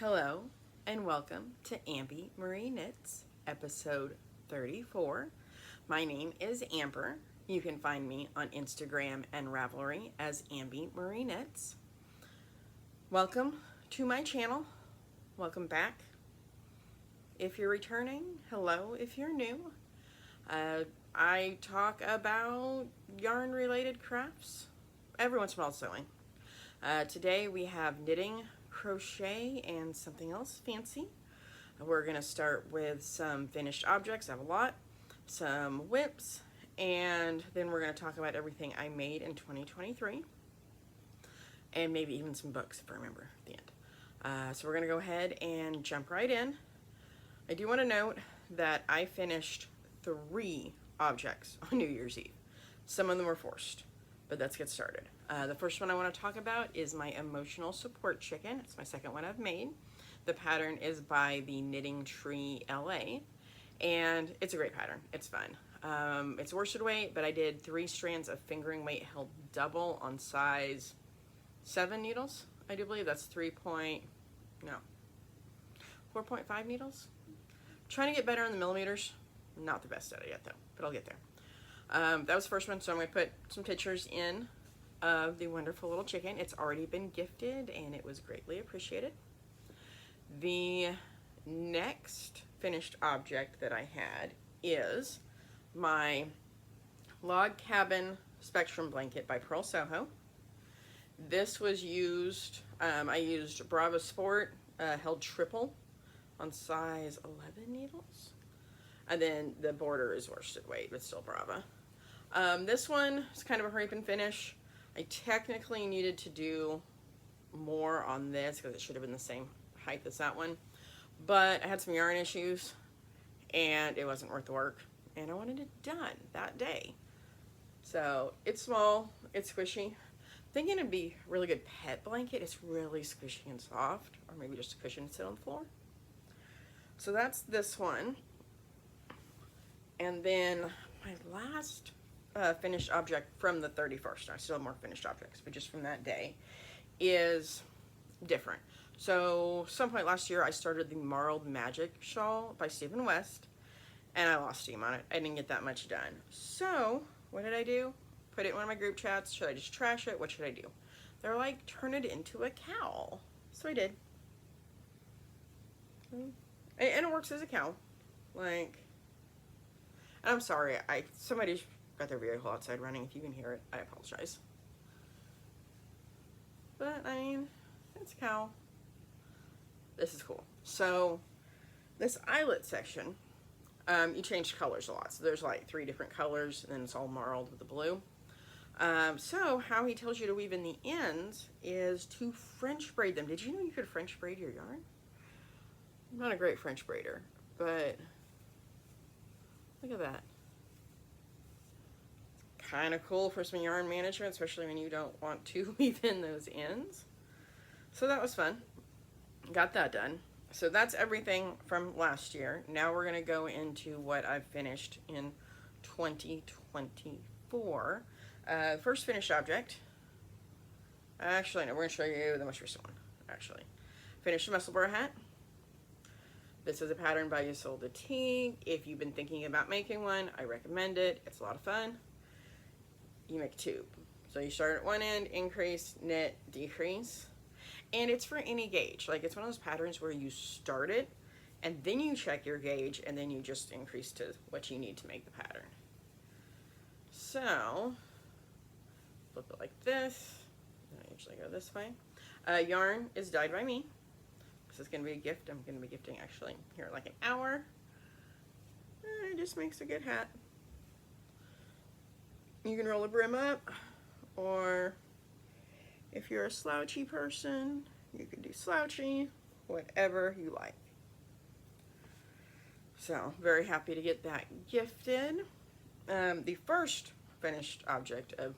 Hello and welcome to Amby Marie Knits, episode 34. My name is Amber. You can find me on Instagram and Ravelry as Amby Marie Knits. Welcome to my channel. Welcome back. If you're returning, hello if you're new. I talk about yarn related crafts, every once in a while sewing. Today we have knitting, crochet, and something else fancy. We're going to start with some finished objects. I have a lot, some whips, and then we're going to talk about everything I made in 2023, and maybe even some books if I remember at the end. So we're going to go ahead and jump right in. I do want to note that I finished 3 objects on New Year's Eve. Some of them were forced, but let's get started. The first one I want to talk about is my emotional support chicken. It's my second one I've made. The pattern is by the Knitting Tree LA, and it's a great pattern. It's fun. It's worsted weight, but I did 3 strands of fingering weight held double on size 7 needles. I do believe that's 4.5 needles. Trying to get better in the millimeters. Not the best at it yet though, but I'll get there. That was the first one, so I'm going to put some pictures in of the wonderful little chicken. It's already been gifted and it was greatly appreciated. The next finished object that I had is my log cabin spectrum blanket by Pearl Soho. This was used, I used Bravo Sport, held triple on size 11 needles. And then the border is worsted weight, but still Brava. This one is kind of a hurry-up and finish. I technically needed to do more on this because it should have been the same height as that one. But I had some yarn issues and it wasn't worth the work. And I wanted it done that day. So it's small, it's squishy. Thinking it'd be a really good pet blanket. It's really squishy and soft, or maybe just a cushion to sit on the floor. So that's this one. And then my last finished object from the 31st, I still have more finished objects, but just from that day, is different. So some point last year, I started the Marled Magic Shawl by Stephen West, and I lost steam on it. I didn't get that much done. So what did I do? Put it in one of my group chats. Should I just trash it? What should I do? They're like, turn it into a cowl. So I did. And it works as a cowl. Like, and I'm sorry, somebody's got their vehicle outside running. If you can hear it, I apologize. But I mean, it's a cowl. This is cool. So this eyelet section, you change colors a lot. So there's like 3 different colors, and then it's all marled with the blue. So how he tells you to weave in the ends is to French braid them. Did you know you could French braid your yarn? I'm not a great French braider, but look at that. Kind of cool for some yarn management, especially when you don't want to weave in those ends. So that was fun. Got that done. So that's everything from last year. Now we're going to go into what I've finished in 2024. First finished object. Actually, no, we're going to show you the most recent one. Actually, finished the Musselburgh hat. This is a pattern by Isolde Teague. If you've been thinking about making one, I recommend it. It's a lot of fun. You make a tube. So you start at one end, increase, knit, decrease. And it's for any gauge. Like, it's one of those patterns where you start it, and then you check your gauge, and then you just increase to what you need to make the pattern. So, flip it like this. I usually go this way. Yarn is dyed by me. This is going to be a gift. I'm going to be gifting actually here in like an hour. It just makes a good hat. You can roll a brim up, or if you're a slouchy person, you can do slouchy, whatever you like. So very happy to get that gifted. The first finished object of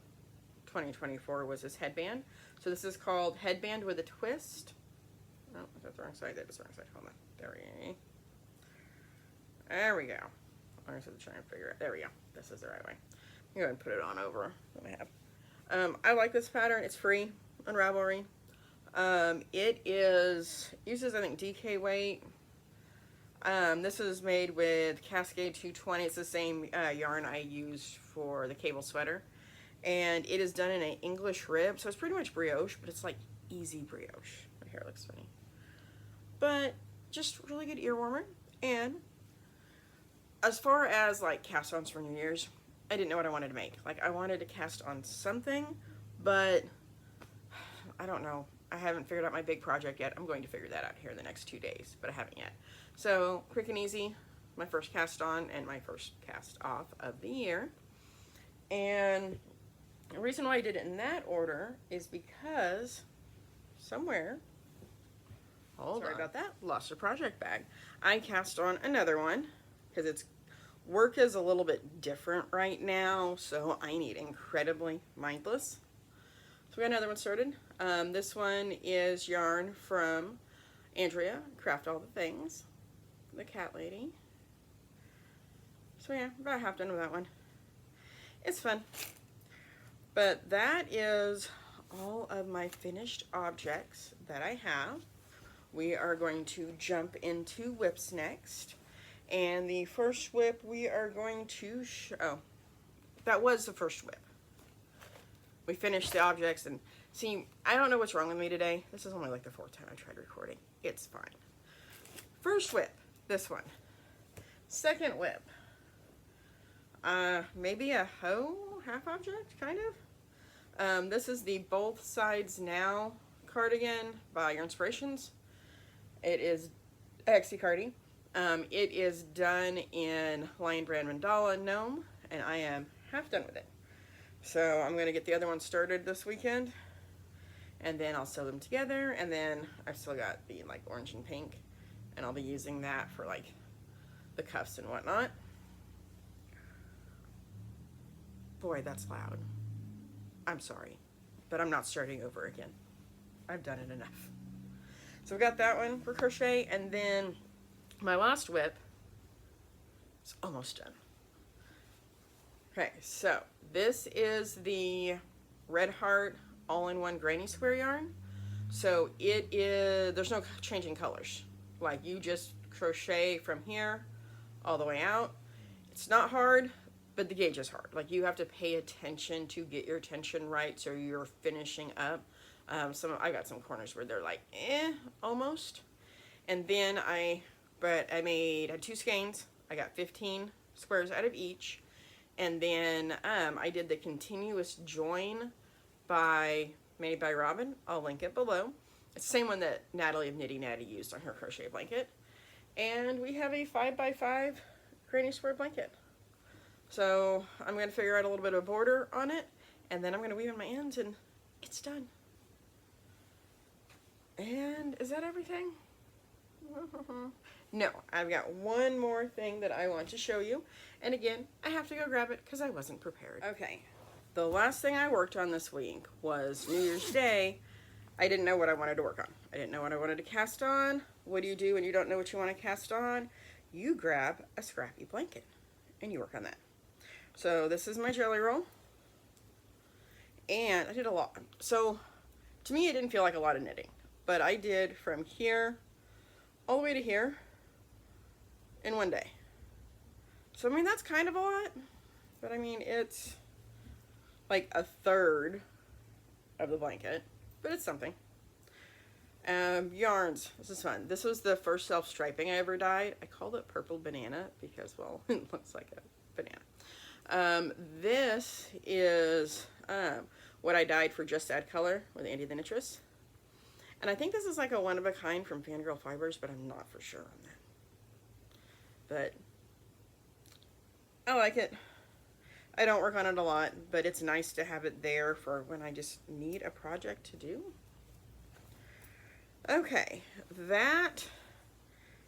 2024 was this headband. So this is called Headband with a Twist. Oh, that's the wrong side. That is the wrong side. Hold on. There we go. I'm just trying to figure it. There we go. This is the right way. Go ahead and put it on over what I have. I like this pattern. It's free on Ravelry. It uses, I think, DK weight. This is made with Cascade 220. It's the same yarn I used for the cable sweater. And it is done in an English rib, so it's pretty much brioche, but it's like easy brioche. My hair looks funny. But just really good ear warmer. And as far as like cast-ons for New Year's, I didn't know what I wanted to make. Like, I wanted to cast on something, but I don't know. I haven't figured out my big project yet. I'm going to figure that out here in the next 2 days, but I haven't yet. So, quick and easy, my first cast on and my first cast off of the year. And the reason why I did it in that order is because somewhere, sorry about that, lost a project bag. I cast on another one because it's work is a little bit different right now, so I need incredibly mindless. So we got another one started. This one is yarn from Andrea, Craft All the Things, the cat lady. So yeah, about half done with that one. It's fun. But that is all of my finished objects that I have. We are going to jump into whips next. And the first whip we are going to show, that was the first whip. We finished the objects, and see, I don't know what's wrong with me today. This is only like the 4th time I tried recording. It's fine. First whip, this one. Second whip, maybe a hoe half object, kind of. This is the Both Sides Now cardigan by Your Inspirations. It is Hexi Cardi. It is done in Lion Brand Mandala Gnome, and I am half done with it. So I'm going to get the other one started this weekend, and then I'll sew them together, and then I've still got the like orange and pink, and I'll be using that for like the cuffs and whatnot. Boy, that's loud. I'm sorry, but I'm not starting over again. I've done it enough. So we got that one for crochet, and then my last whip is almost done. Okay, so this is the Red Heart all-in-one granny square yarn. So it is, there's no changing colors. Like, you just crochet from here all the way out. It's not hard, but the gauge is hard. Like, you have to pay attention to get your tension right so you're finishing up. I got some corners where they're like, almost. And then I had 2 skeins. I got 15 squares out of each. And then I did the continuous join made by Robin. I'll link it below. It's the same one that Natalie of Nitty Natty used on her crochet blanket. And we have a 5x5 granny square blanket. So I'm going to figure out a little bit of border on it, and then I'm going to weave in my ends, and it's done. And is that everything? No, I've got one more thing that I want to show you. And again, I have to go grab it because I wasn't prepared. Okay, the last thing I worked on this week was New Year's Day. I didn't know what I wanted to work on. I didn't know what I wanted to cast on. What do you do when you don't know what you want to cast on? You grab a scrappy blanket and you work on that. So this is my jelly roll. And I did a lot. So to me, it didn't feel like a lot of knitting. But I did from here all the way to here in one day. So, I mean, that's kind of a lot. But, I mean, it's like a third of the blanket. But it's something. Yarns. This is fun. This was the first self-striping I ever dyed. I called it Purple Banana because, well, it looks like a banana. This is what I dyed for Just Add Color with Andy the Knittress. And I think this is like a one-of-a-kind from Fangirl Fibers, but I'm not for sure on that. But I like it. I don't work on it a lot, but it's nice to have it there for when I just need a project to do. Okay, that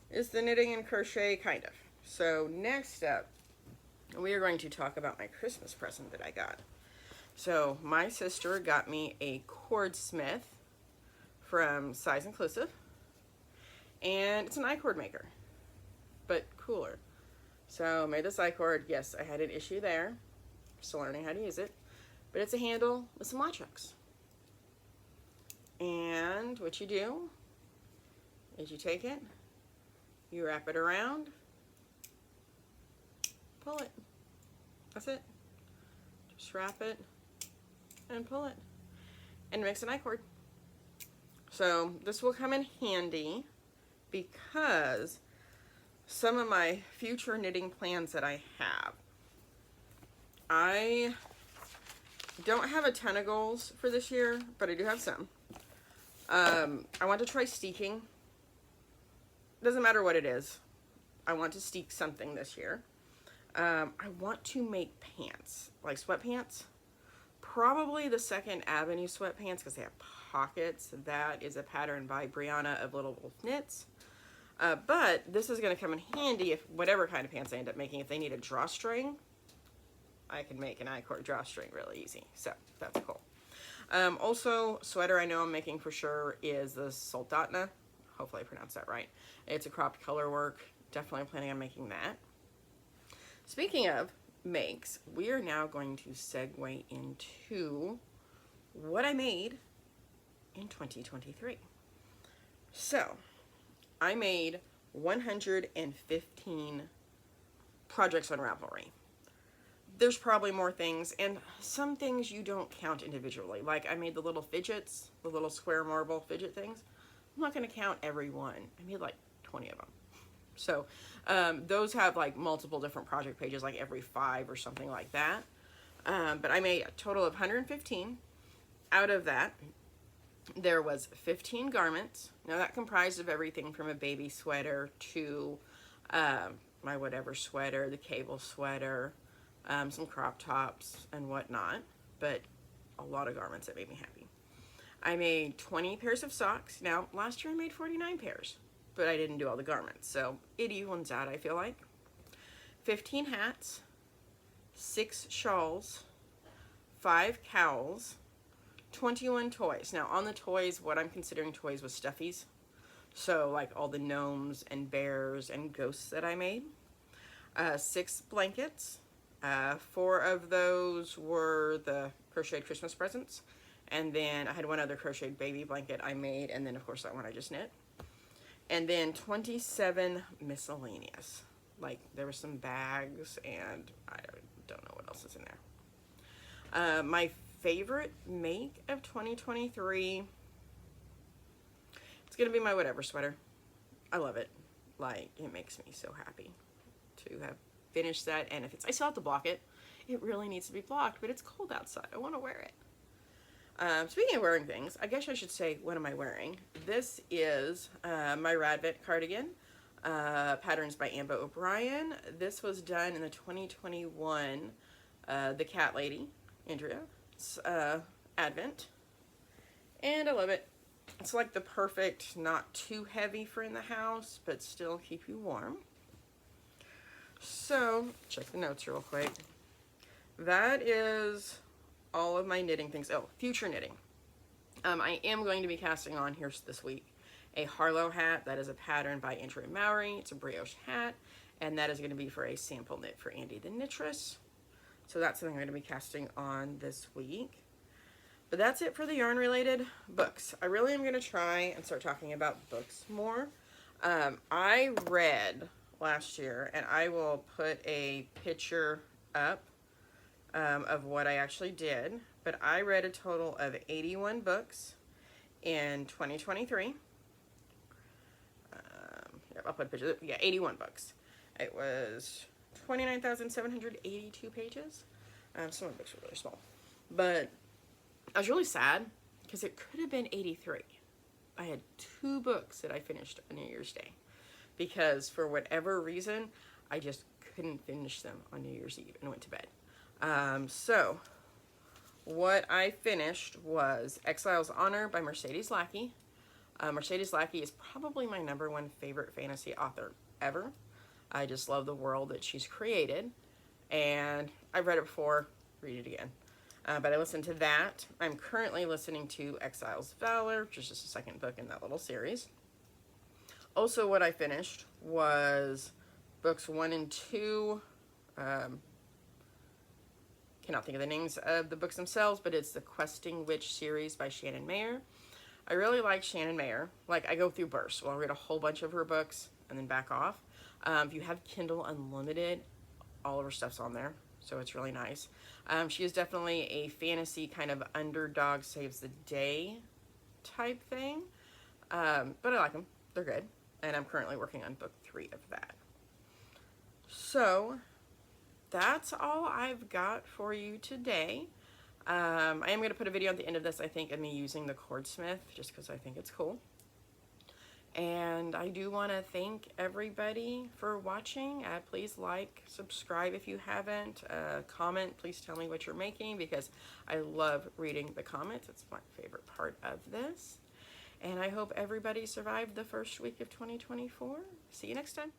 is the knitting and crochet, kind of. So next up, we are going to talk about my Christmas present that I got. So my sister got me a CordSmith from Size Inclusive, and it's an I-cord maker, but cooler. So made this I-cord. Yes, I had an issue there. Still learning how to use it, but it's a handle with some latch hooks. And what you do is you take it, you wrap it around, pull it. That's it. Just wrap it and pull it and makes an I-cord. So this will come in handy because some of my future knitting plans that I have, I don't have a ton of goals for this year, but I do have some. I want to try steeking. Doesn't matter what it is. I want to steek something this year. I want to make pants, like sweatpants. Probably the Second Avenue sweatpants because they have pockets. That is a pattern by Brianna of Little Wolf Knits. But this is going to come in handy if whatever kind of pants I end up making. If they need a drawstring, I can make an I-cord drawstring really easy. So that's cool. Also, sweater I know I'm making for sure is the Soldatna. Hopefully I pronounced that right. It's a cropped color work. Definitely planning on making that. Speaking of makes, we are now going to segue into what I made in 2023. So, I made 115 projects on Ravelry. There's probably more things, and some things you don't count individually. Like I made the little fidgets, the little square marble fidget things. I'm not going to count every one. I made like 20 of them. So those have like multiple different project pages, like every 5 or something like that. But I made a total of 115. Out of that, there was 15 garments. Now that comprised of everything from a baby sweater to my whatever sweater, the cable sweater, some crop tops and whatnot, but a lot of garments that made me happy. I made 20 pairs of socks. Now, last year I made 49 pairs, but I didn't do all the garments, so it evens out, I feel like. 15 hats, 6 shawls, 5 cowls, 21 toys. Now, on the toys, what I'm considering toys was stuffies. So, like all the gnomes and bears and ghosts that I made. 6 blankets. 4 of those were the crocheted Christmas presents. And then I had one other crocheted baby blanket I made. And then, of course, that one I just knit. And then 27 miscellaneous. Like, there were some bags, and I don't know what else is in there. My favorite make of 2023, it's going to be my whatever sweater. I love it. Like, it makes me so happy to have finished that. And if it's, I still have to block it. It really needs to be blocked, but it's cold outside. I want to wear it. Speaking of wearing things, I guess I should say, what am I wearing? This is my Ravelry cardigan, patterns by Amber O'Brien. This was done in the 2021 The Cat Lady, Andrea. It's Advent, and I love it. It's like the perfect, not too heavy for in the house, but still keep you warm. So, check the notes real quick. That is all of my knitting things. Oh, future knitting. I am going to be casting on here this week a Harlow hat. That is a pattern by Andrea Mowry. It's a brioche hat, and that is going to be for a sample knit for Andy the Knitress. So that's something I'm going to be casting on this week. But that's it for the yarn related books. I really am going to try and start talking about books more. I read last year, and I will put a picture up of what I actually did, but I read a total of 81 books in 2023. I'll put a picture. Yeah, 81 books. It was 29,782 pages. Some of the books were really small, but I was really sad because it could have been 83. I had 2 books that I finished on New Year's Day because for whatever reason, I just couldn't finish them on New Year's Eve and went to bed. So what I finished was Exile's Honor by Mercedes Lackey. Mercedes Lackey is probably my #1 favorite fantasy author ever. I just love the world that she's created, and I've read it before, read it again. But I listened to that. I'm currently listening to Exile's Valor, which is just the 2nd book in that little series. Also, what I finished was books 1 and 2. Cannot think of the names of the books themselves, but it's the Questing Witch series by Shannon Mayer. I really like Shannon Mayer. Like, I go through bursts. Well, I'll read a whole bunch of her books and then back off. If you have Kindle Unlimited, all of her stuff's on there, so it's really nice. She is definitely a fantasy kind of underdog saves the day type thing, but I like them. They're good, and I'm currently working on book 3 of that. So that's all I've got for you today. I am going to put a video at the end of this, I think, of me using the CordSmith, just because I think it's cool. And I do want to thank everybody for watching. Please like, subscribe if you haven't. Comment, please tell me what you're making, because I love reading the comments. It's my favorite part of this. And I hope everybody survived the first week of 2024. See you next time.